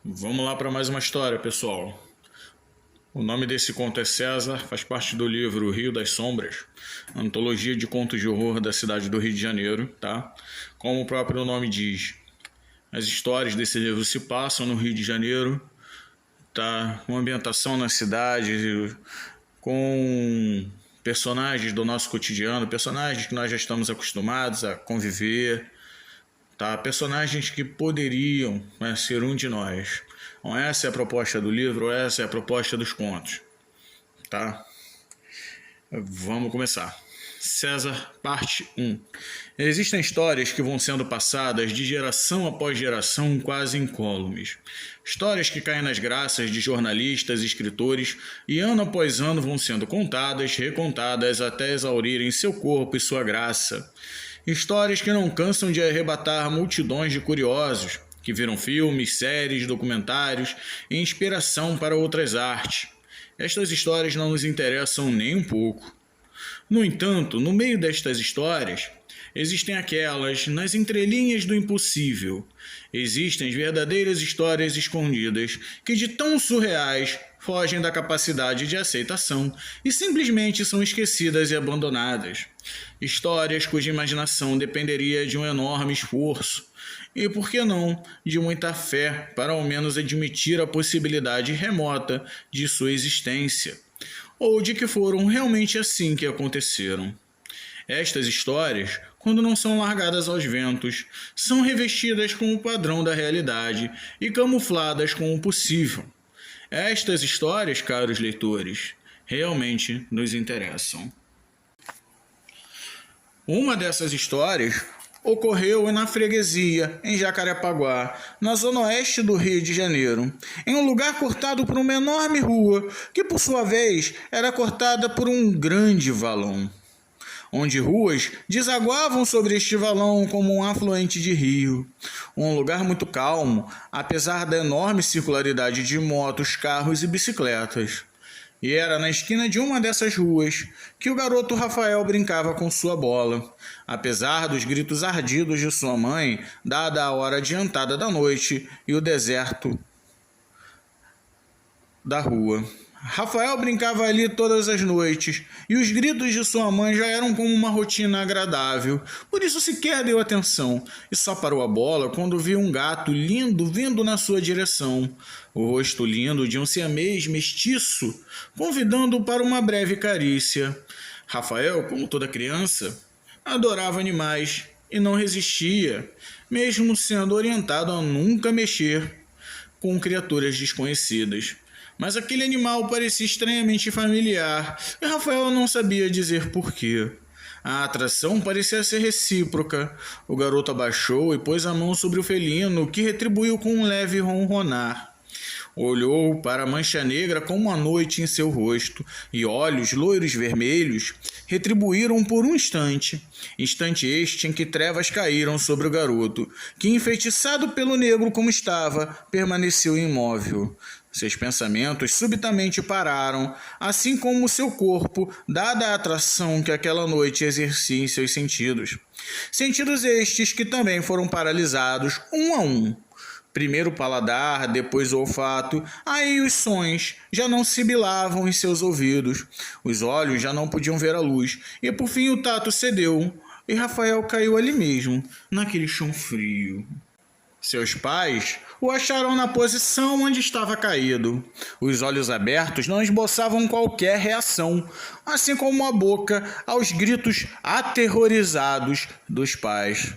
Vamos lá para mais uma história, pessoal. O nome desse conto é César, faz parte do livro Rio das Sombras, antologia de contos de horror da cidade do Rio de Janeiro, tá? Como o próprio nome diz, as histórias desse livro se passam no Rio de Janeiro, tá? Uma ambientação na cidade, com personagens do nosso cotidiano, personagens que nós já estamos acostumados a conviver, tá? Personagens que poderiam, né, ser um de nós. Então, essa é a proposta do livro, essa é a proposta dos contos, tá? Vamos começar. César, parte 1. Existem histórias que vão sendo passadas de geração após geração quase incólumes. Histórias que caem nas graças de jornalistas e escritores e ano após ano vão sendo contadas, recontadas até exaurirem seu corpo e sua graça. Histórias que não cansam de arrebatar multidões de curiosos, que viram filmes, séries, documentários e inspiração para outras artes. Estas histórias não nos interessam nem um pouco. No entanto, no meio destas histórias, existem aquelas nas entrelinhas do impossível. Existem as verdadeiras histórias escondidas que, de tão surreais, fogem da capacidade de aceitação e simplesmente são esquecidas e abandonadas. Histórias cuja imaginação dependeria de um enorme esforço e, por que não, de muita fé para ao menos admitir a possibilidade remota de sua existência, ou de que foram realmente assim que aconteceram. Estas histórias, quando não são largadas aos ventos, são revestidas com o padrão da realidade e camufladas com o possível. Estas histórias, caros leitores, realmente nos interessam. Uma dessas histórias ocorreu na freguesia, em Jacarepaguá, na zona oeste do Rio de Janeiro, em um lugar cortado por uma enorme rua, que por sua vez era cortada por um grande valão, onde ruas desaguavam sobre este valão como um afluente de rio. Um lugar muito calmo, apesar da enorme circularidade de motos, carros e bicicletas. E era na esquina de uma dessas ruas que o garoto Rafael brincava com sua bola, apesar dos gritos ardidos de sua mãe, dada a hora adiantada da noite e o deserto da rua. Rafael brincava ali todas as noites, e os gritos de sua mãe já eram como uma rotina agradável, por isso sequer deu atenção, e só parou a bola quando viu um gato lindo vindo na sua direção, o rosto lindo de um siamês mestiço, convidando-o para uma breve carícia. Rafael, como toda criança, adorava animais e não resistia, mesmo sendo orientado a nunca mexer com criaturas desconhecidas. Mas aquele animal parecia estranhamente familiar, e Rafael não sabia dizer porquê. A atração parecia ser recíproca. O garoto abaixou e pôs a mão sobre o felino, que retribuiu com um leve ronronar. Olhou para a mancha negra como a noite em seu rosto, e olhos loiros vermelhos retribuíram por um instante este em que trevas caíram sobre o garoto, que, enfeitiçado pelo negro como estava, permaneceu imóvel. Seus pensamentos subitamente pararam, assim como seu corpo, dada a atração que aquela noite exercia em seus sentidos. Sentidos estes que também foram paralisados, um a um. Primeiro o paladar, depois o olfato, aí os sons já não sibilavam em seus ouvidos, os olhos já não podiam ver a luz, e por fim o tato cedeu, e Rafael caiu ali mesmo, naquele chão frio. Seus pais o acharam na posição onde estava caído. Os olhos abertos não esboçavam qualquer reação, assim como a boca aos gritos aterrorizados dos pais.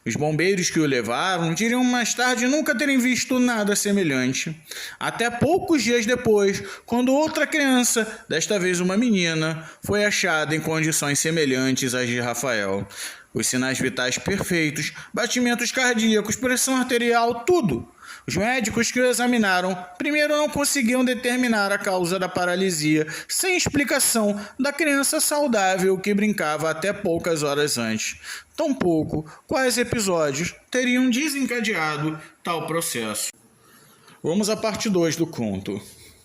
Os bombeiros que o levaram diriam mais tarde nunca terem visto nada semelhante. Até poucos dias depois, quando outra criança, desta vez uma menina, foi achada em condições semelhantes às de Rafael. Os sinais vitais perfeitos, batimentos cardíacos, pressão arterial, tudo. Os médicos que o examinaram primeiro não conseguiam determinar a causa da paralisia, sem explicação, da criança saudável que brincava até poucas horas antes. Tampouco quais episódios teriam desencadeado tal processo. Vamos à parte 2 do conto.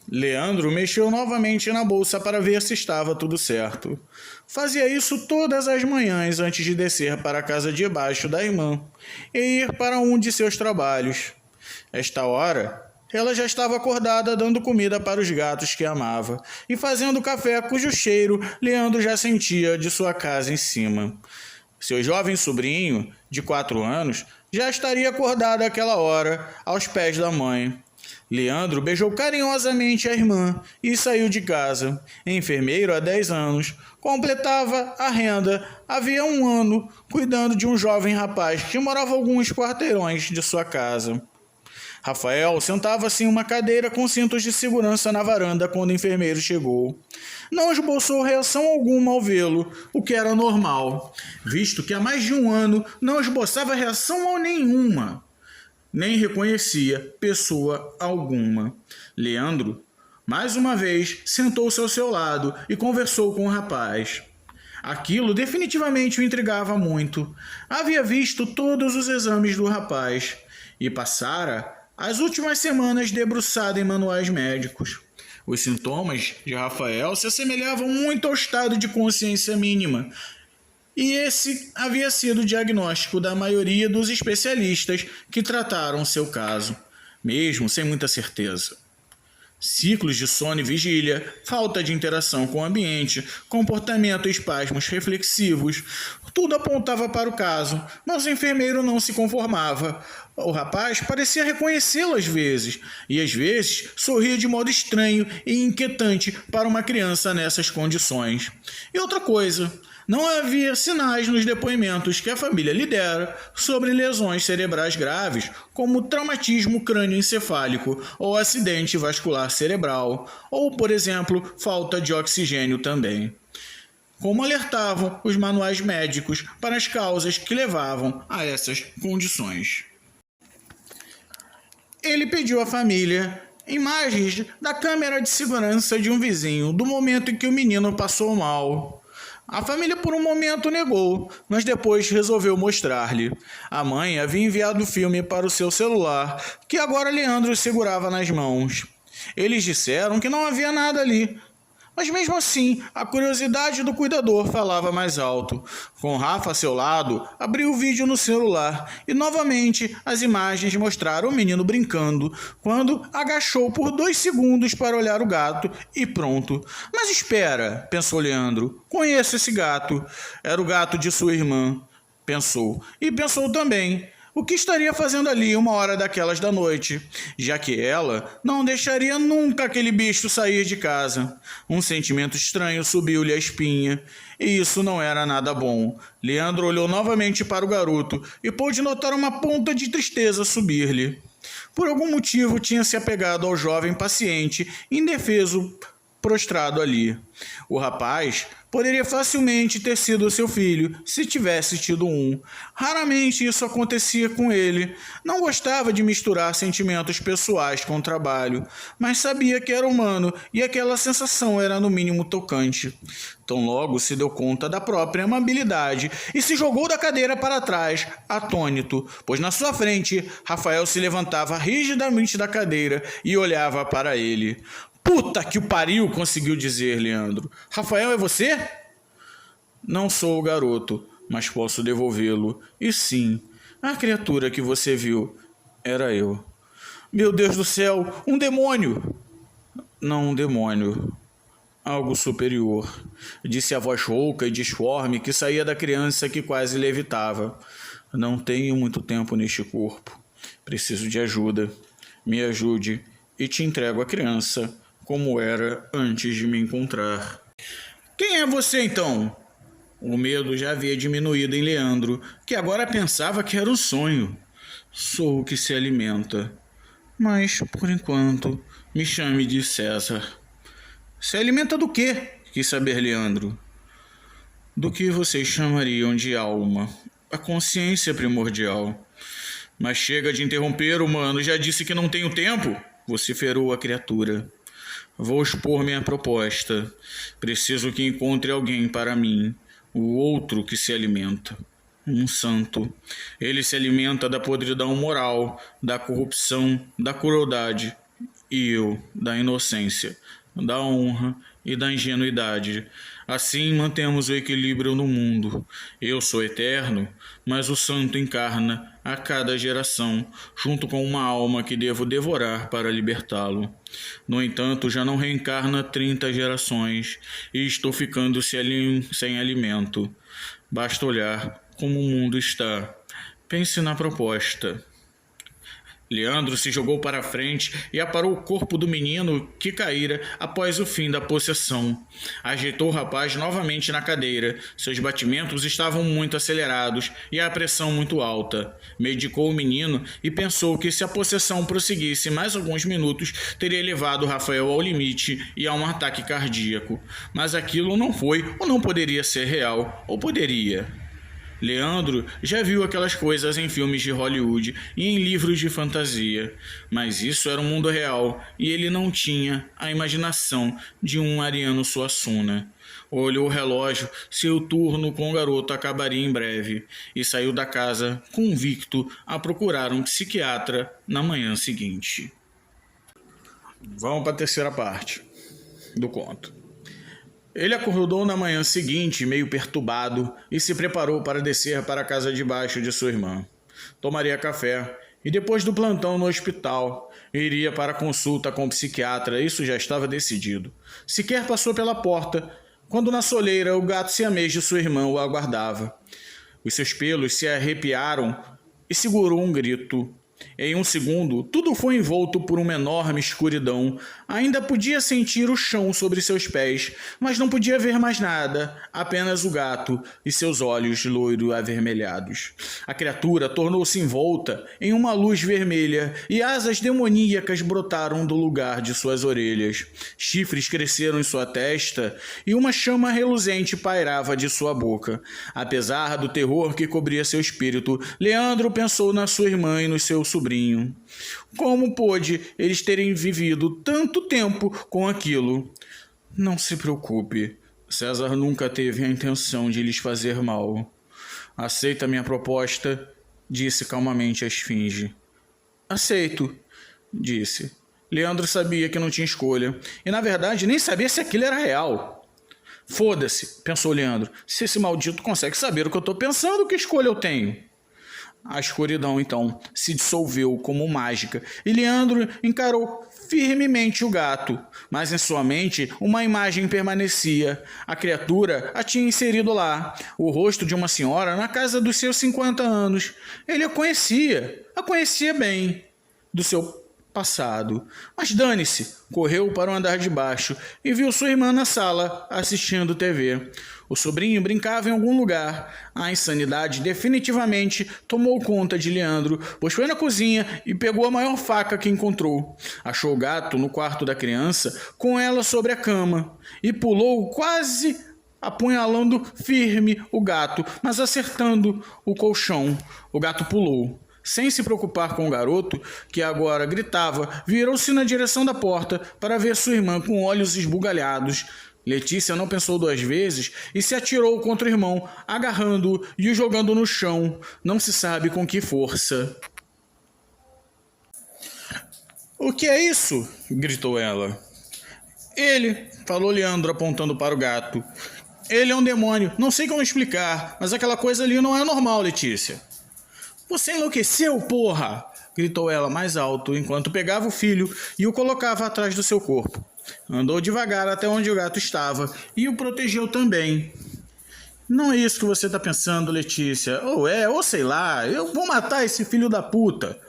Leandro mexeu novamente na bolsa para ver se estava tudo certo. Fazia isso todas as manhãs antes de descer para a casa de baixo da irmã e ir para um de seus trabalhos. Esta hora, Ela já estava acordada dando comida para os gatos que amava e fazendo café cujo cheiro Leandro já sentia de sua casa em cima. Seu jovem sobrinho, de 4 anos, já estaria acordado àquela hora, aos pés da mãe. Leandro beijou carinhosamente a irmã e saiu de casa. Enfermeiro há 10 anos, completava a renda havia 1 ano, cuidando de um jovem rapaz que morava a alguns quarteirões de sua casa. Rafael sentava-se em uma cadeira com cintos de segurança na varanda quando o enfermeiro chegou. Não esboçou reação alguma ao vê-lo, o que era normal, visto que há mais de 1 ano não esboçava reação nenhuma, nem reconhecia pessoa alguma. Leandro, mais uma vez, sentou-se ao seu lado e conversou com o rapaz. Aquilo definitivamente o intrigava muito. Havia visto todos os exames do rapaz e passara as últimas semanas debruçado em manuais médicos. Os sintomas de Rafael se assemelhavam muito ao estado de consciência mínima, e esse havia sido o diagnóstico da maioria dos especialistas que trataram seu caso, mesmo sem muita certeza. Ciclos de sono e vigília, falta de interação com o ambiente, comportamento e espasmos reflexivos, tudo apontava para o caso, mas o enfermeiro não se conformava. O rapaz parecia reconhecê-lo às vezes sorria de modo estranho e inquietante para uma criança nessas condições. E outra coisa, não havia sinais nos depoimentos que a família lhe dera sobre lesões cerebrais graves, como traumatismo crânioencefálico ou acidente vascular cerebral, ou, por exemplo, falta de oxigênio também. Como alertavam os manuais médicos para as causas que levavam a essas condições. Ele pediu à família imagens da câmera de segurança de um vizinho do momento em que o menino passou mal. A família por um momento negou, mas depois resolveu mostrar-lhe. A mãe havia enviado o filme para o seu celular, que agora Leandro segurava nas mãos. Eles disseram que não havia nada ali. Mas mesmo assim, a curiosidade do cuidador falava mais alto. Com Rafa a seu lado, abriu o vídeo no celular e novamente as imagens mostraram o menino brincando, quando agachou por 2 segundos para olhar o gato e pronto. Mas espera, pensou Leandro, conheço esse gato. Era o gato de sua irmã, pensou. E pensou também, o que estaria fazendo ali 1 hora daquelas da noite, já que ela não deixaria nunca aquele bicho sair de casa. Um sentimento estranho subiu-lhe a espinha, e isso não era nada bom. Leandro olhou novamente para o garoto e pôde notar uma ponta de tristeza subir-lhe. Por algum motivo tinha se apegado ao jovem paciente, indefeso, prostrado ali. O rapaz poderia facilmente ter sido seu filho, se tivesse tido um. Raramente isso acontecia com ele. Não gostava de misturar sentimentos pessoais com o trabalho, mas sabia que era humano e aquela sensação era no mínimo tocante. Tão logo se deu conta da própria amabilidade e se jogou da cadeira para trás, atônito, pois na sua frente Rafael se levantava rigidamente da cadeira e olhava para ele. Puta que o pariu, conseguiu dizer Leandro. Rafael, é você? Não sou o garoto, mas posso devolvê-lo. E sim, a criatura que você viu era eu. Meu Deus do céu, um demônio! Não um demônio, algo superior, disse a voz rouca e disforme que saía da criança que quase levitava. Não tenho muito tempo neste corpo. Preciso de ajuda. Me ajude e te entrego a criança, como era antes de me encontrar. Quem é você, então? O medo já havia diminuído em Leandro, que agora pensava que era um sonho. Sou o que se alimenta. Mas, por enquanto, me chame de César. Se alimenta do quê? Quis saber Leandro. Do que vocês chamariam de alma. A consciência primordial. Mas chega de interromper, humano. Já disse que não tenho tempo? Vociferou a criatura. Vou expor minha proposta. Preciso que encontre alguém para mim. O outro que se alimenta. Um santo. Ele se alimenta da podridão moral, da corrupção, da crueldade. E eu, da inocência. da honra e da ingenuidade. Assim mantemos o equilíbrio no mundo. Eu sou eterno, mas o santo encarna a cada geração, junto com uma alma que devo devorar para libertá-lo. No entanto, já não reencarna 30 gerações e estou ficando sem alimento. Basta olhar como o mundo está. Pense na proposta. Leandro se jogou para a frente e aparou o corpo do menino que caíra após o fim da possessão. Ajeitou o rapaz novamente na cadeira. Seus batimentos estavam muito acelerados e a pressão muito alta. Medicou o menino e pensou que se a possessão prosseguisse mais alguns minutos, teria levado Rafael ao limite e a um ataque cardíaco. Mas aquilo não foi ou não poderia ser real, ou poderia. Leandro já viu aquelas coisas em filmes de Hollywood e em livros de fantasia, mas isso era um mundo real e ele não tinha a imaginação de um Ariano Suassuna. Olhou o relógio, seu turno com o garoto acabaria em breve, e saiu da casa convicto a procurar um psiquiatra na manhã seguinte. Vamos para a terceira parte do conto. Ele acordou na manhã seguinte, meio perturbado, e se preparou para descer para a casa de baixo de sua irmã. Tomaria café, e depois do plantão no hospital, iria para a consulta com o psiquiatra, isso já estava decidido. Sequer passou pela porta, quando na soleira o gato siamês de sua irmã o aguardava. Os seus pelos se arrepiaram e segurou um grito. Em um segundo, tudo foi envolto por uma enorme escuridão. Ainda podia sentir o chão sobre seus pés, mas não podia ver mais nada, apenas o gato e seus olhos loiro-avermelhados. A criatura tornou-se envolta em uma luz vermelha e asas demoníacas brotaram do lugar de suas orelhas. Chifres cresceram em sua testa e uma chama reluzente pairava de sua boca. Apesar do terror que cobria seu espírito, Leandro pensou na sua irmã e nos seus sobrinho. Como pôde eles terem vivido tanto tempo com aquilo? Não se preocupe, César nunca teve a intenção de lhes fazer mal. Aceita minha proposta, disse calmamente a esfinge. Aceito, disse. Leandro sabia que não tinha escolha, e na verdade nem sabia se aquilo era real. Foda-se, pensou Leandro, se esse maldito consegue saber o que eu estou pensando, que escolha eu tenho? A escuridão, então, se dissolveu como mágica e Leandro encarou firmemente o gato, mas em sua mente uma imagem permanecia. A criatura a tinha inserido lá, o rosto de uma senhora na casa dos seus 50 anos. Ele a conhecia bem, do seu passado. Mas dane-se, correu para o andar de baixo e viu sua irmã na sala assistindo TV. O sobrinho brincava em algum lugar. A insanidade definitivamente tomou conta de Leandro, pois foi na cozinha e pegou a maior faca que encontrou. Achou o gato no quarto da criança, com ela sobre a cama, e pulou quase apunhalando firme o gato, mas acertando o colchão. O gato pulou. Sem se preocupar com o garoto, que agora gritava, virou-se na direção da porta para ver sua irmã com olhos esbugalhados. Letícia não pensou duas vezes e se atirou contra o irmão, agarrando-o e o jogando no chão, não se sabe com que força. "O que é isso?" gritou ela. "Ele", falou Leandro apontando para o gato. "Ele é um demônio, não sei como explicar, mas aquela coisa ali não é normal, Letícia." "Você enlouqueceu, porra!" gritou ela mais alto, enquanto pegava o filho e o colocava atrás do seu corpo. Andou devagar até onde o gato estava e o protegeu também. "Não é isso que você está pensando, Letícia. Ou sei lá, eu vou matar esse filho da puta."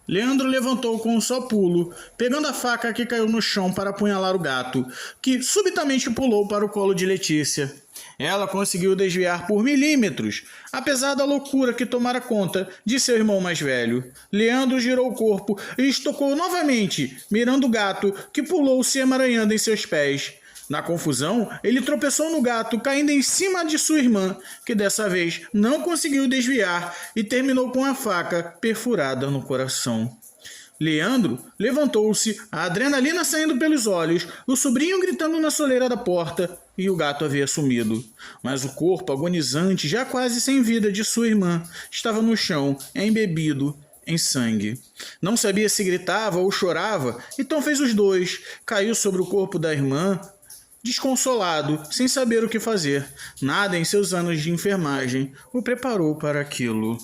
Leandro levantou com um só pulo, pegando a faca que caiu no chão para apunhalar o gato, que subitamente pulou para o colo de Letícia. Ela conseguiu desviar por milímetros, apesar da loucura que tomara conta de seu irmão mais velho. Leandro girou o corpo e estocou novamente, mirando o gato, que pulou se emaranhando em seus pés. Na confusão, ele tropeçou no gato, caindo em cima de sua irmã, que dessa vez não conseguiu desviar e terminou com a faca perfurada no coração. Leandro levantou-se, a adrenalina saindo pelos olhos, o sobrinho gritando na soleira da porta e o gato havia sumido. Mas o corpo agonizante, já quase sem vida, de sua irmã estava no chão, embebido em sangue. Não sabia se gritava ou chorava, então fez os dois. Caiu sobre o corpo da irmã, desconsolado, sem saber o que fazer. Nada em seus anos de enfermagem o preparou para aquilo.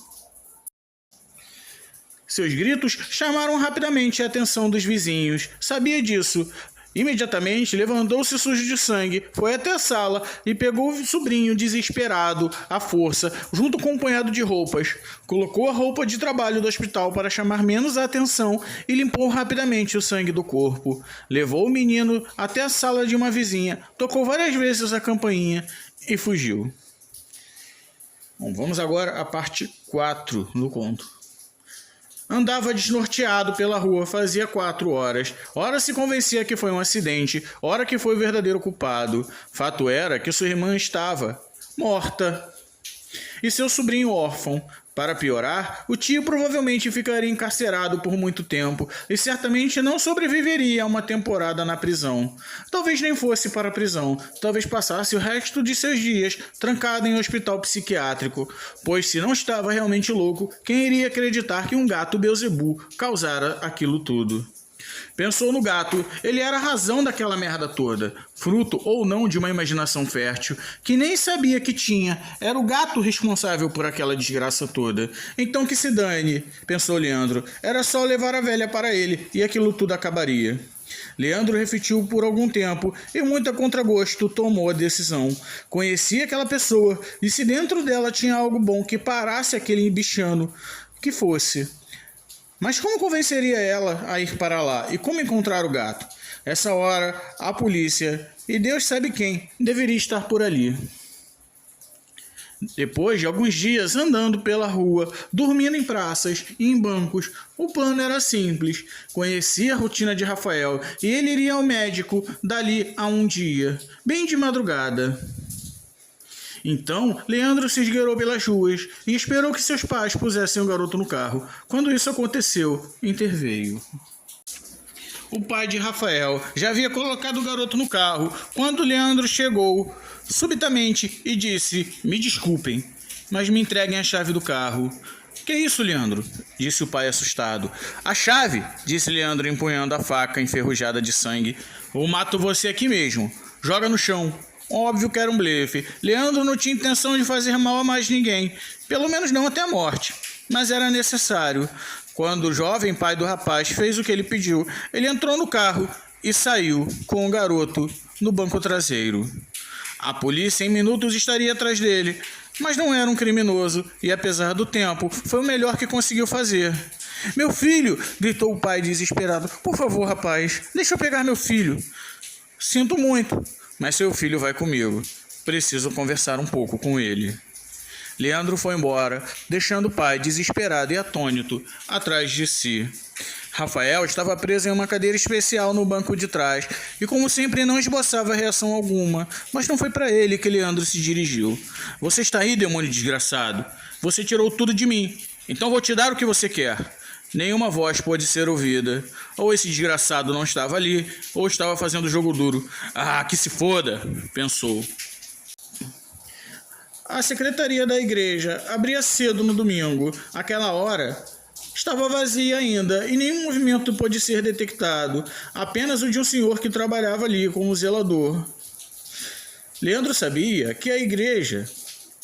Seus gritos chamaram rapidamente a atenção dos vizinhos. Sabia disso. Imediatamente levantou-se sujo de sangue, foi até a sala e pegou o sobrinho desesperado, à força, junto com um punhado de roupas. Colocou a roupa de trabalho do hospital para chamar menos a atenção e limpou rapidamente o sangue do corpo. Levou o menino até a sala de uma vizinha, tocou várias vezes a campainha e fugiu. Bom, vamos agora à parte 4 do conto. Andava desnorteado pela rua fazia 4 horas. Ora se convencia que foi um acidente, ora que foi o verdadeiro culpado. Fato era que sua irmã estava morta e seu sobrinho órfão. Para piorar, o tio provavelmente ficaria encarcerado por muito tempo e certamente não sobreviveria a uma temporada na prisão. Talvez nem fosse para a prisão, talvez passasse o resto de seus dias trancado em um hospital psiquiátrico, pois se não estava realmente louco, quem iria acreditar que um gato Beelzebub causara aquilo tudo? Pensou no gato, ele era a razão daquela merda toda, fruto ou não de uma imaginação fértil, que nem sabia que tinha, era o gato responsável por aquela desgraça toda. Então que se dane, pensou Leandro, era só levar a velha para ele e aquilo tudo acabaria. Leandro refletiu por algum tempo e, muito a contragosto, tomou a decisão. Conhecia aquela pessoa e se dentro dela tinha algo bom que parasse aquele bichano, que fosse. Mas como convenceria ela a ir para lá? E como encontrar o gato? Essa hora, a polícia, e Deus sabe quem, deveria estar por ali. Depois de alguns dias andando pela rua, dormindo em praças e em bancos, o plano era simples. Conhecia a rotina de Rafael e ele iria ao médico dali a um dia, bem de madrugada. Então, Leandro se esgueirou pelas ruas e esperou que seus pais pusessem o garoto no carro. Quando isso aconteceu, interveio. O pai de Rafael já havia colocado o garoto no carro quando Leandro chegou subitamente e disse: "Me desculpem, mas me entreguem a chave do carro." "Que isso, Leandro?" disse o pai assustado. "A chave", disse Leandro empunhando a faca enferrujada de sangue. "Ou mato você aqui mesmo. Joga no chão." Óbvio que era um blefe. Leandro não tinha intenção de fazer mal a mais ninguém, pelo menos não até a morte, mas era necessário. Quando o jovem pai do rapaz fez o que ele pediu, ele entrou no carro e saiu com o garoto no banco traseiro. A polícia em minutos estaria atrás dele, mas não era um criminoso e, apesar do tempo, foi o melhor que conseguiu fazer. "Meu filho!" gritou o pai desesperado. "Por favor, rapaz, deixa eu pegar meu filho." "Sinto muito, mas seu filho vai comigo. Preciso conversar um pouco com ele." Leandro foi embora, deixando o pai desesperado e atônito atrás de si. Rafael estava preso em uma cadeira especial no banco de trás e, como sempre, não esboçava reação alguma, mas não foi para ele que Leandro se dirigiu. "Você está aí, demônio desgraçado? Você tirou tudo de mim, então vou te dar o que você quer." Nenhuma voz pôde ser ouvida. Ou esse desgraçado não estava ali, ou estava fazendo jogo duro. "Ah, que se foda!" pensou. A secretaria da igreja abria cedo no domingo. Aquela hora estava vazia ainda e nenhum movimento pôde ser detectado, apenas o de um senhor que trabalhava ali como zelador. Leandro sabia que a igreja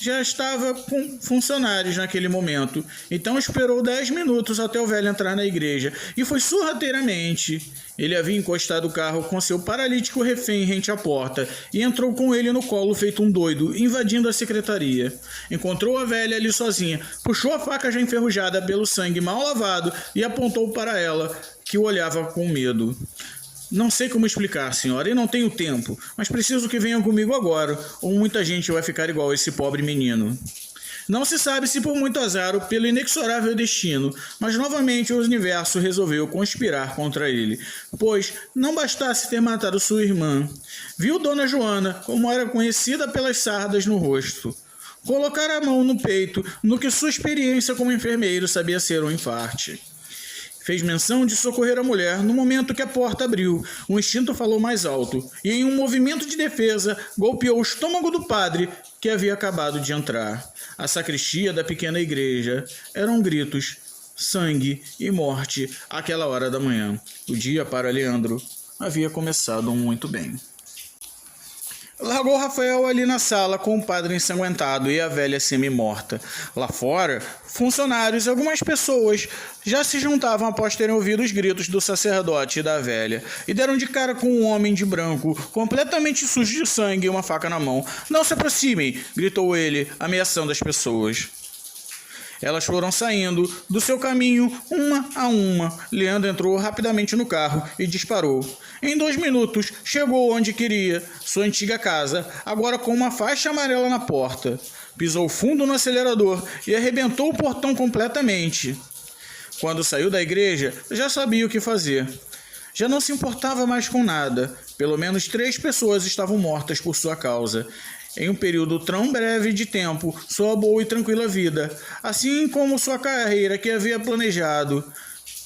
já estava com funcionários naquele momento, então esperou 10 minutos até o velho entrar na igreja, e foi sorrateiramente. Ele havia encostado o carro com seu paralítico refém rente à porta, e entrou com ele no colo feito um doido, invadindo a secretaria. Encontrou a velha ali sozinha, puxou a faca já enferrujada pelo sangue mal lavado e apontou para ela, que o olhava com medo. "Não sei como explicar, senhora, e não tenho tempo, mas preciso que venham comigo agora, ou muita gente vai ficar igual esse pobre menino." Não se sabe se por muito azar ou pelo inexorável destino, mas novamente o universo resolveu conspirar contra ele, pois não bastasse ter matado sua irmã. Viu Dona Joana, como era conhecida pelas sardas no rosto, colocar a mão no peito, no que sua experiência como enfermeiro sabia ser um infarte. Fez menção de socorrer a mulher no momento que a porta abriu. O instinto falou mais alto e, em um movimento de defesa, golpeou o estômago do padre que havia acabado de entrar. A sacristia da pequena igreja eram gritos sangue e morte àquela hora da manhã. O dia para Leandro havia começado muito bem. Largou Rafael ali na sala com o padre ensanguentado e a velha semi-morta. Lá fora, funcionários e algumas pessoas já se juntavam após terem ouvido os gritos do sacerdote e da velha, e deram de cara com um homem de branco, completamente sujo de sangue e uma faca na mão. "Não se aproximem!" gritou ele, ameaçando as pessoas. Elas foram saindo do seu caminho, uma a uma. Leandro entrou rapidamente no carro e disparou. Em 2 minutos, chegou onde queria, sua antiga casa, agora com uma faixa amarela na porta. Pisou fundo no acelerador e arrebentou o portão completamente. Quando saiu da igreja, já sabia o que fazer. Já não se importava mais com nada. Pelo menos 3 pessoas estavam mortas por sua causa. Em um período tão breve de tempo, sua boa e tranquila vida, assim como sua carreira que havia planejado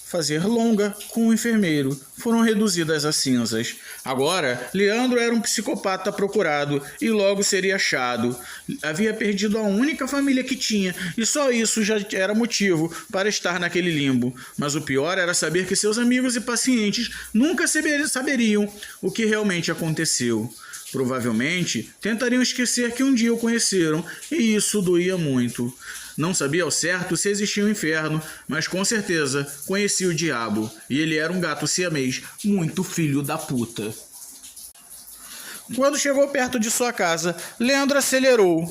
fazer longa com o enfermeiro, foram reduzidas a cinzas. Agora, Leandro era um psicopata procurado e logo seria achado. Havia perdido a única família que tinha e só isso já era motivo para estar naquele limbo. Mas o pior era saber que seus amigos e pacientes nunca saberiam o que realmente aconteceu. Provavelmente tentariam esquecer que um dia o conheceram, e isso doía muito. Não sabia ao certo se existia um inferno, mas com certeza conhecia o diabo, e ele era um gato siamês muito filho da puta. Quando chegou perto de sua casa, Leandro acelerou,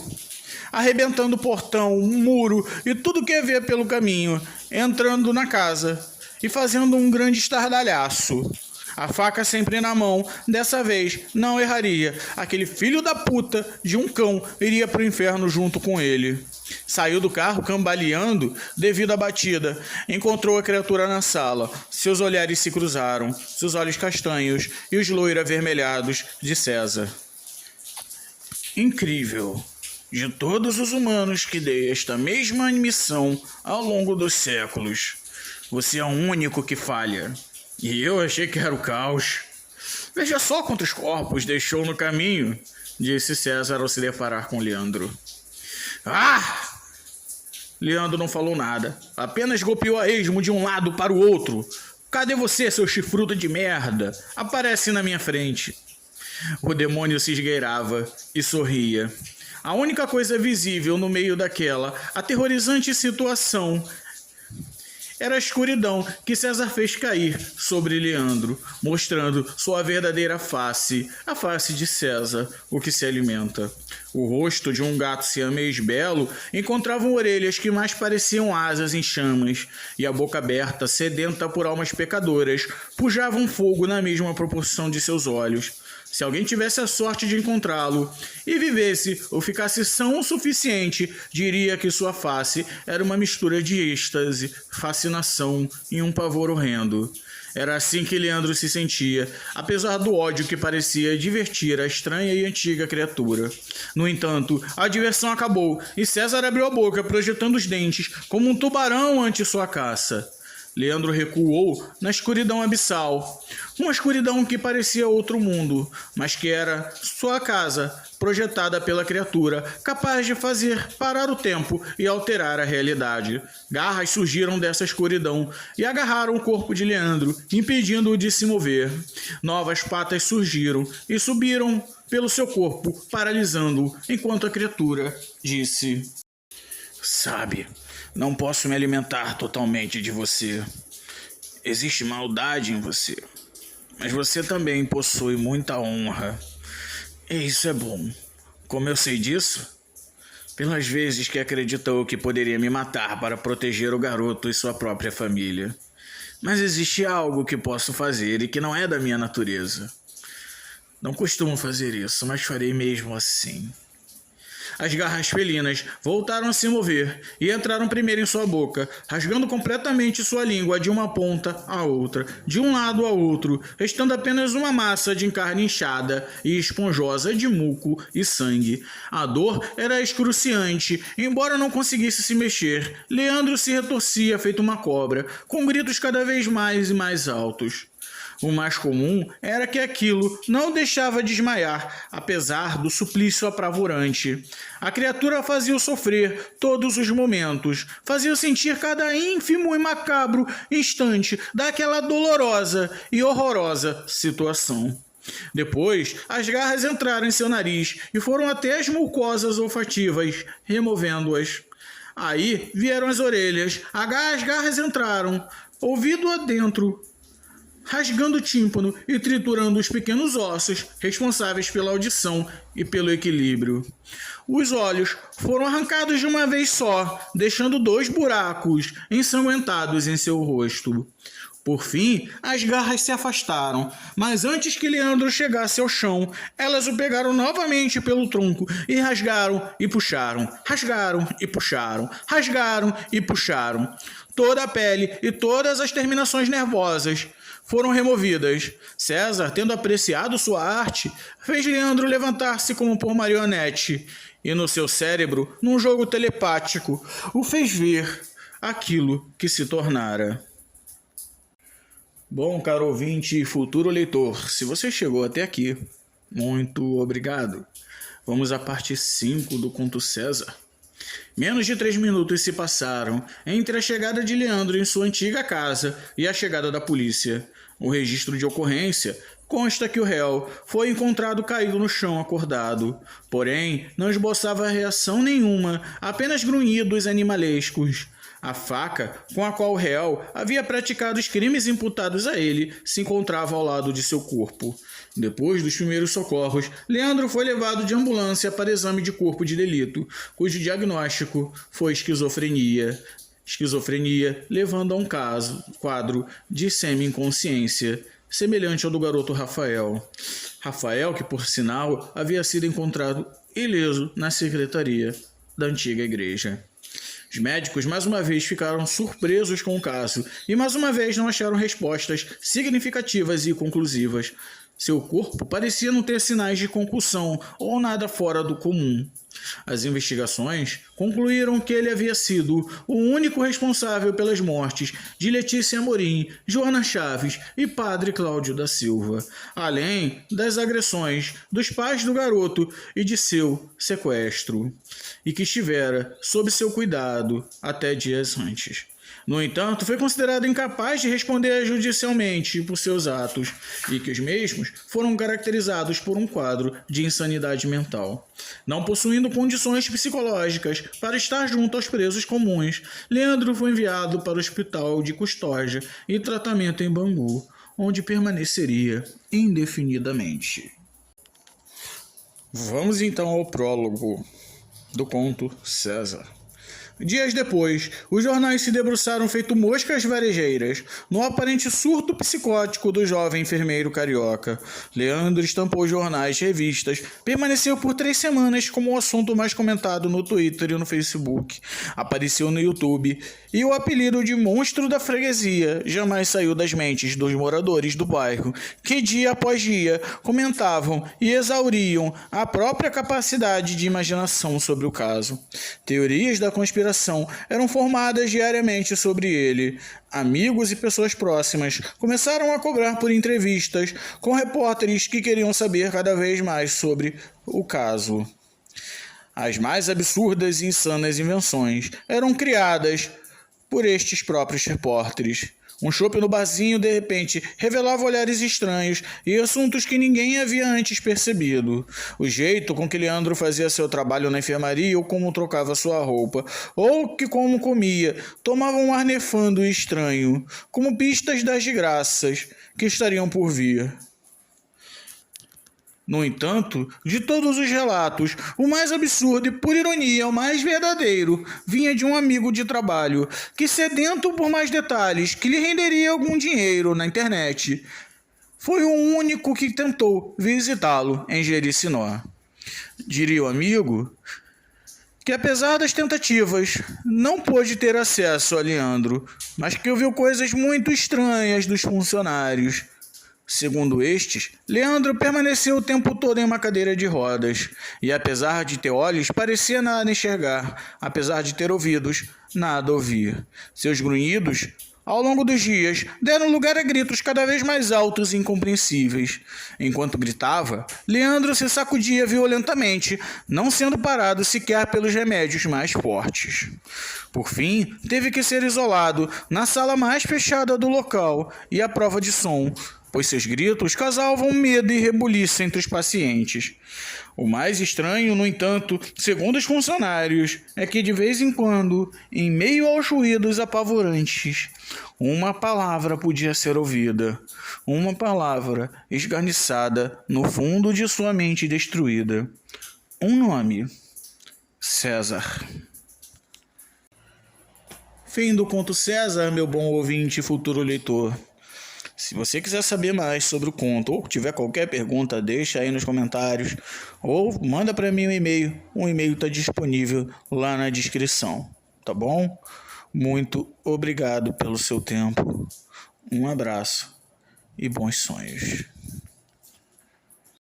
arrebentando o portão, o muro e tudo que havia pelo caminho, entrando na casa e fazendo um grande estardalhaço. A faca sempre na mão, dessa vez não erraria. Aquele filho da puta de um cão iria pro inferno junto com ele. Saiu do carro cambaleando devido à batida. Encontrou a criatura na sala. Seus olhares se cruzaram, seus olhos castanhos e os loiros avermelhados de César. Incrível. De todos os humanos que dei esta mesma missão ao longo dos séculos, você é o único que falha. E eu achei que era o caos. Veja só quantos corpos deixou no caminho, disse César ao se deparar com Leandro. Ah! Leandro não falou nada, apenas golpeou a esmo de um lado para o outro. Cadê você, seu chifrudo de merda? Aparece na minha frente. O demônio se esgueirava e sorria. A única coisa visível no meio daquela aterrorizante situação era a escuridão que César fez cair sobre Leandro, mostrando sua verdadeira face, a face de César, o que se alimenta. O rosto de um gato siamês belo encontrava orelhas que mais pareciam asas em chamas, e a boca aberta, sedenta por almas pecadoras, pujava um fogo na mesma proporção de seus olhos. Se alguém tivesse a sorte de encontrá-lo e vivesse ou ficasse são o suficiente, diria que sua face era uma mistura de êxtase, fascinação e um pavor horrendo. Era assim que Leandro se sentia, apesar do ódio que parecia divertir a estranha e antiga criatura. No entanto, a diversão acabou e César abriu a boca, projetando os dentes como um tubarão ante sua caça. Leandro recuou na escuridão abissal, uma escuridão que parecia outro mundo, mas que era sua casa, projetada pela criatura, capaz de fazer parar o tempo e alterar a realidade. Garras surgiram dessa escuridão e agarraram o corpo de Leandro, impedindo-o de se mover. Novas patas surgiram e subiram pelo seu corpo, paralisando-o, enquanto a criatura disse: "Sabe, não posso me alimentar totalmente de você. Existe maldade em você, mas você também possui muita honra. E isso é bom. Como eu sei disso? Pelas vezes que acreditou que poderia me matar para proteger o garoto e sua própria família. Mas existe algo que posso fazer e que não é da minha natureza. Não costumo fazer isso, mas farei mesmo assim." As garras felinas voltaram a se mover e entraram primeiro em sua boca, rasgando completamente sua língua de uma ponta à outra, de um lado ao outro, restando apenas uma massa de carne inchada e esponjosa de muco e sangue. A dor era excruciante, embora não conseguisse se mexer. Leandro se retorcia feito uma cobra, com gritos cada vez mais e mais altos. O mais comum era que aquilo não o deixava desmaiar, apesar do suplício apavorante. A criatura fazia-o sofrer todos os momentos, fazia-o sentir cada ínfimo e macabro instante daquela dolorosa e horrorosa situação. Depois, as garras entraram em seu nariz e foram até as mucosas olfativas, removendo-as. Aí vieram as orelhas, as garras entraram, ouvido adentro, rasgando o tímpano e triturando os pequenos ossos responsáveis pela audição e pelo equilíbrio. Os olhos foram arrancados de uma vez só, deixando 2 buracos ensanguentados em seu rosto. Por fim, as garras se afastaram, mas antes que Leandro chegasse ao chão, elas o pegaram novamente pelo tronco e rasgaram e puxaram, rasgaram e puxaram, rasgaram e puxaram. Toda a pele e todas as terminações nervosas foram removidas. César, tendo apreciado sua arte, fez Leandro levantar-se como por marionete e no seu cérebro, num jogo telepático, o fez ver aquilo que se tornara. Bom, caro ouvinte e futuro leitor, se você chegou até aqui, muito obrigado. Vamos à parte 5 do conto César. Menos de 3 minutos se passaram entre a chegada de Leandro em sua antiga casa e a chegada da polícia. O registro de ocorrência consta que o réu foi encontrado caído no chão acordado, porém não esboçava reação nenhuma, apenas grunhidos animalescos. A faca com a qual o réu havia praticado os crimes imputados a ele se encontrava ao lado de seu corpo. Depois dos primeiros socorros, Leandro foi levado de ambulância para exame de corpo de delito, cujo diagnóstico foi esquizofrenia. Esquizofrenia levando a um quadro de semi-inconsciência, semelhante ao do garoto Rafael. Rafael, que por sinal havia sido encontrado ileso na secretaria da antiga igreja. Os médicos mais uma vez ficaram surpresos com o caso e mais uma vez não acharam respostas significativas e conclusivas. Seu corpo parecia não ter sinais de concussão ou nada fora do comum. As investigações concluíram que ele havia sido o único responsável pelas mortes de Letícia Amorim, Joana Chaves e Padre Cláudio da Silva, além das agressões dos pais do garoto e de seu sequestro, e que estivera sob seu cuidado até dias antes. No entanto, foi considerado incapaz de responder judicialmente por seus atos e que os mesmos foram caracterizados por um quadro de insanidade mental. Não possuindo condições psicológicas para estar junto aos presos comuns, Leandro foi enviado para o hospital de custódia e tratamento em Bangu, onde permaneceria indefinidamente. Vamos então ao prólogo do conto César. Dias depois, os jornais se debruçaram feito moscas varejeiras no aparente surto psicótico do jovem enfermeiro carioca. Leandro estampou jornais e revistas, permaneceu por 3 semanas como o assunto mais comentado no Twitter e no Facebook. Apareceu no YouTube e o apelido de monstro da freguesia jamais saiu das mentes dos moradores do bairro, que dia após dia comentavam e exauriam a própria capacidade de imaginação sobre o caso. Teorias da conspiração eram formadas diariamente sobre ele. Amigos e pessoas próximas começaram a cobrar por entrevistas com repórteres que queriam saber cada vez mais sobre o caso. As mais absurdas e insanas invenções eram criadas por estes próprios repórteres. Um chope no barzinho, de repente, revelava olhares estranhos e assuntos que ninguém havia antes percebido. O jeito com que Leandro fazia seu trabalho na enfermaria ou como trocava sua roupa, ou que como comia, tomava um ar nefando e estranho, como pistas das desgraças que estariam por vir. No entanto, de todos os relatos, o mais absurdo e, por ironia, o mais verdadeiro, vinha de um amigo de trabalho, que, sedento por mais detalhes que lhe renderia algum dinheiro na internet, foi o único que tentou visitá-lo em Jericinó. Diria o amigo que, apesar das tentativas, não pôde ter acesso a Leandro, mas que ouviu coisas muito estranhas dos funcionários. Segundo estes, Leandro permaneceu o tempo todo em uma cadeira de rodas, e apesar de ter olhos, parecia nada enxergar, apesar de ter ouvidos, nada ouvir. Seus grunhidos ao longo dos dias, deram lugar a gritos cada vez mais altos e incompreensíveis. Enquanto gritava, Leandro se sacudia violentamente, não sendo parado sequer pelos remédios mais fortes. Por fim, teve que ser isolado na sala mais fechada do local e à prova de som, pois seus gritos causavam medo e rebuliço entre os pacientes. O mais estranho, no entanto, segundo os funcionários, é que de vez em quando, em meio aos ruídos apavorantes, uma palavra podia ser ouvida, uma palavra esgarniçada no fundo de sua mente destruída. Um nome: César. Fim do conto César, meu bom ouvinte e futuro leitor. Se você quiser saber mais sobre o conto ou tiver qualquer pergunta, deixa aí nos comentários ou manda para mim um e-mail. O e-mail está disponível lá na descrição, tá bom? Muito obrigado pelo seu tempo. Um abraço e bons sonhos.